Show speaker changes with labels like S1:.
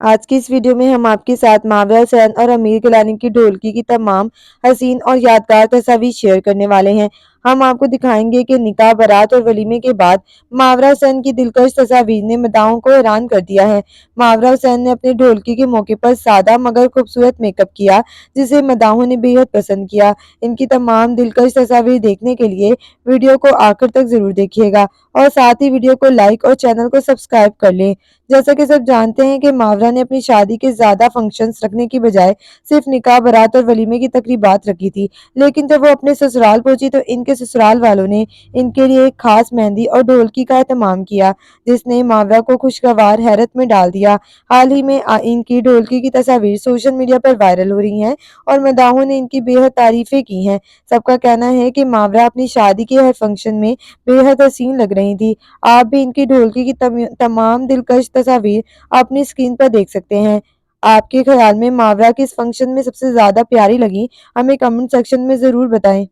S1: आज की इस वीडियो में हम आपके साथ मावरा हुसैन और आमिर गिलानी की ढोलकी की तमाम हसीन और यादगार तस्वीर शेयर करने वाले हैं। हम आपको दिखाएंगे कि निकाह, बारात और वलीमे के बाद मावरा हुसैन की दिलकश तस्वीर ने मदाहों को हैरान कर दिया है। मावरा हुसैन ने अपने ढोलकी के मौके पर सादा मगर खूबसूरत मेकअप किया, जिसे मदाहों ने बेहद पसंद किया। इनकी तमाम दिलकश तस्वीर देखने के लिए वीडियो को आखिर तक जरूर देखिएगा और साथ ही वीडियो को लाइक और चैनल को सब्सक्राइब कर लें। जैसा कि सब जानते हैं कि मावरा ने अपनी शादी के ज़्यादा फंक्शंस रखने की बजाय सिर्फ निकाह, बारात और वलीमे की तकरीबात रखी थी। लेकिन जब वो अपने ससुराल पहुंची तो इनके ससुराल वालों ने इनके लिए एक खास मेहंदी और ढोलकी का एहतमाम किया, जिसने मावरा को खुशगवार हैरत में डाल दिया। हाल ही में इनकी ढोलकी की तस्वीर सोशल मीडिया पर वायरल हो रही हैं और मदाहों ने इनकी बेहद तारीफें की हैं। सबका कहना है कि मावरा अपनी शादी के हर फंक्शन में बेहद हसीन लग रही थी। आप भी इनकी ढोलकी की तमाम दिलकश तस्वीर अपनी स्क्रीन पर देख सकते हैं। आपके ख्याल में मावरा किस फंक्शन में सबसे ज्यादा प्यारी लगी? हमें कमेंट सेक्शन में जरूर बताएं।